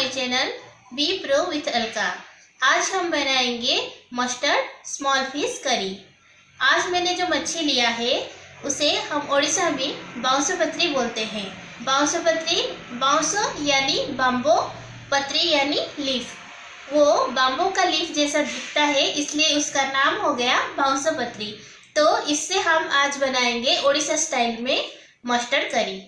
My channel be pro with Alka. आज हम बनाएंगे मस्टर्ड स्मॉल फिश करी। आज मैंने जो मच्छी लिया है उसे हम ओडिशा में बाउंसो पत्री बोलते हैं। बाउंसो पत्री, बाउंसो यानी बाम्बो, पत्री यानी लीफ। वो बाम्बो का लीफ जैसा दिखता है इसलिए उसका नाम हो गया बाउंसो पत्री। तो इससे हम आज बनाएंगे ओडिशा स्टाइल में मस्टर्ड करी।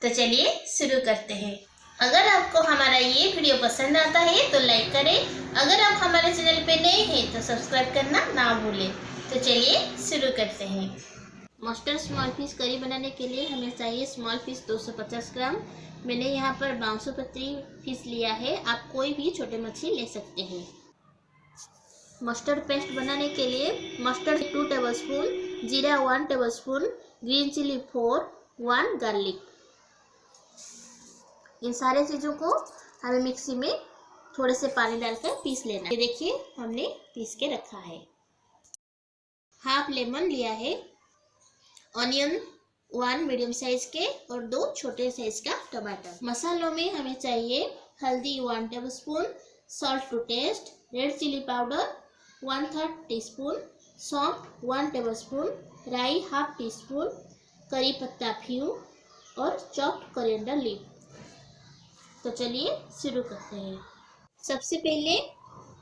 तो चलिए शुरू करते हैं। अगर आपको हमारा ये वीडियो पसंद आता है तो लाइक करें। अगर आप हमारे चैनल पे नए हैं तो सब्सक्राइब करना ना भूलें। तो चलिए शुरू करते हैं। मस्टर्ड स्मॉल फिश करी बनाने के लिए हमें चाहिए स्मॉल फिश 250 ग्राम। मैंने यहाँ पर बाउंसो पत्री फिश लिया है, आप कोई भी छोटे मछली ले सकते हैं। मस्टर्ड पेस्ट बनाने के लिए मस्टर्ड 2 टेबलस्पून, जीरा 1 टेबलस्पून, ग्रीन चिली 4, 1 गार्लिक। इन सारे चीज़ों को हमें मिक्सी में थोड़े से पानी डालकर पीस लेना है। ये देखिए हमने पीस के रखा है। हाफ लेमन लिया है, ऑनियन 1 मीडियम साइज के और 2 छोटे साइज का टमाटर। मसालों में हमें चाहिए हल्दी 1 tablespoon, salt to taste, red chilli powder 1/3 teaspoon, सौंफ 1 टेबलस्पून, राई हाफ टी स्पून, करी पत्ता फ्यू और चॉप्ड कोरिएंडर लीफ। तो चलिए शुरू करते हैं। सबसे पहले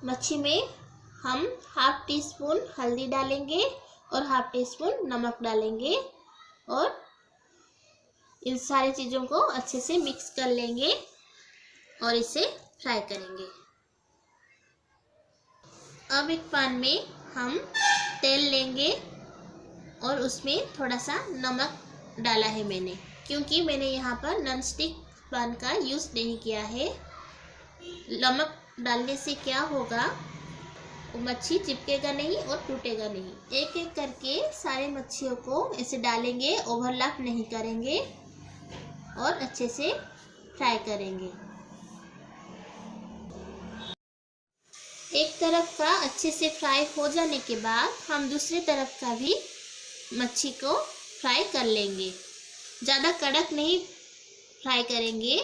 मच्छी में हम हाफ टी स्पून हल्दी डालेंगे और हाफ टी स्पून नमक डालेंगे और इन सारी चीज़ों को अच्छे से मिक्स कर लेंगे और इसे फ्राई करेंगे। अब एक पैन में हम तेल लेंगे और उसमें थोड़ा सा नमक डाला है मैंने, क्योंकि मैंने यहाँ पर नॉन स्टिक पैन का यूज़ नहीं किया है। नमक डालने से क्या होगा, मच्छी चिपकेगा नहीं और टूटेगा नहीं। एक एक करके सारे मच्छियों को ऐसे डालेंगे, ओवरलैप नहीं करेंगे और अच्छे से फ्राई करेंगे। एक तरफ का अच्छे से फ्राई हो जाने के बाद हम दूसरी तरफ का भी मच्छी को फ्राई कर लेंगे। ज़्यादा कड़क नहीं फ्राई करेंगे।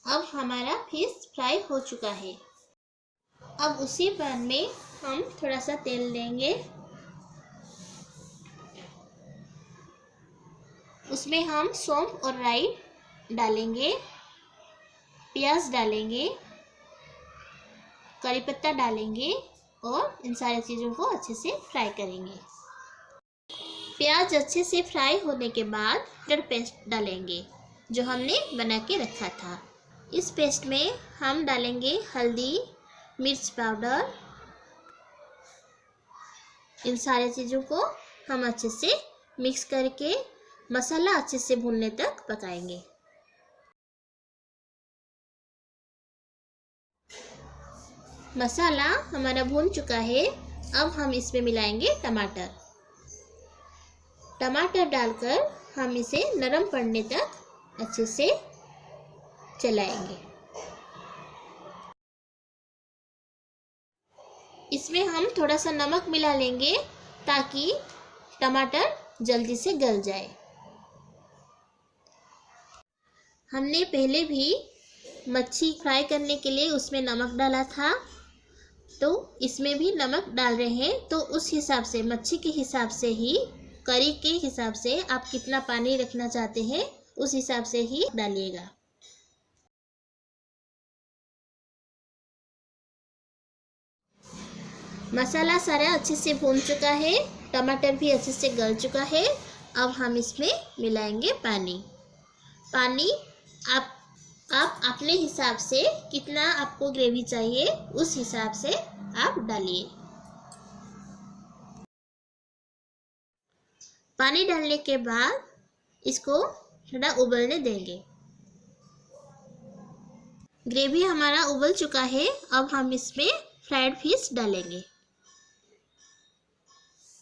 अब हमारा फिश फ्राई हो चुका है। अब उसी पैन में हम थोड़ा सा तेल लेंगे, उसमें हम सौंफ और राई डालेंगे, प्याज डालेंगे, करी पत्ता डालेंगे और इन सारी चीज़ों को अच्छे से फ्राई करेंगे। प्याज अच्छे से फ्राई होने के बाद टमाटर पेस्ट डालेंगे जो हमने बना के रखा था। इस पेस्ट में हम डालेंगे हल्दी, मिर्च पाउडर। इन सारे चीज़ों को हम अच्छे से मिक्स करके मसाला अच्छे से भूनने तक पकाएंगे। मसाला हमारा भून चुका है। अब हम इसमें मिलाएंगे टमाटर। टमाटर डालकर हम इसे नरम पड़ने तक अच्छे से चलाएंगे। इसमें हम थोड़ा सा नमक मिला लेंगे ताकि टमाटर जल्दी से गल जाए। हमने पहले भी मच्छी फ्राई करने के लिए उसमें नमक डाला था, तो इसमें भी नमक डाल रहे हैं। तो उस हिसाब से, मच्छी के हिसाब से ही, करी के हिसाब से आप कितना पानी रखना चाहते हैं उस हिसाब से ही डालिएगा। मसाला सारा अच्छे से भून चुका है, टमाटर भी अच्छे से गल चुका है। अब हम इसमें मिलाएंगे पानी। पानी आप अपने हिसाब से, कितना आपको ग्रेवी चाहिए उस हिसाब से आप डालिए। पानी डालने के बाद इसको थोड़ा उबलने देंगे। ग्रेवी हमारा उबल चुका है। अब हम इसमें फ्राइड फिश डालेंगे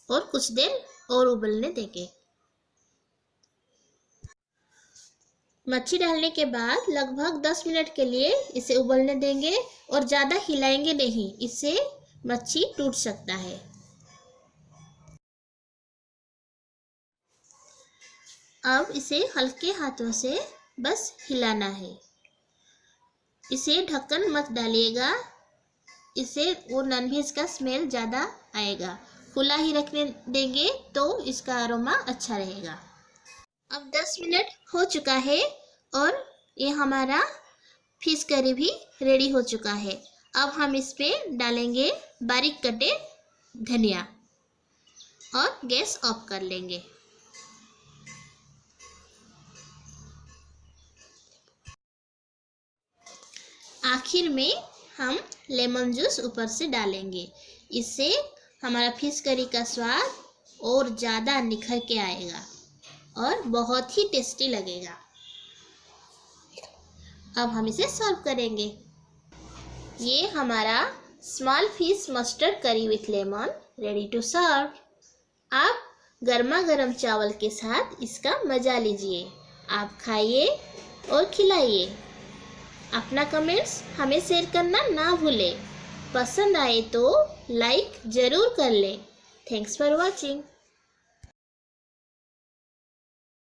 और कुछ देर और उबलने देंगे। मच्छी डालने के बाद लगभग 10 मिनट के लिए इसे उबलने देंगे और ज़्यादा हिलाएंगे नहीं, इससे मच्छी टूट सकता है। अब इसे हल्के हाथों से बस हिलाना है। इसे ढक्कन मत डालिएगा, इससे वो नॉनवेज का स्मेल ज़्यादा आएगा। खुला ही रखने देंगे तो इसका अरोमा अच्छा रहेगा। अब 10 मिनट हो चुका है और ये हमारा फिश करी भी रेडी हो चुका है। अब हम इस पे डालेंगे बारीक कटे धनिया और गैस ऑफ कर लेंगे। आखिर में हम लेमन जूस ऊपर से डालेंगे, इससे हमारा फिश करी का स्वाद और ज़्यादा निखर के आएगा और बहुत ही टेस्टी लगेगा। अब हम इसे सर्व करेंगे। ये हमारा small fish mustard curry with lemon ready to serve. आप गर्मा गर्म चावल के साथ इसका मज़ा लीजिए। आप खाइए और खिलाइए। अपना कमेंट्स हमें शेयर करना ना भूलें। पसंद आए तो लाइक ज़रूर कर लें। Thanks for watching.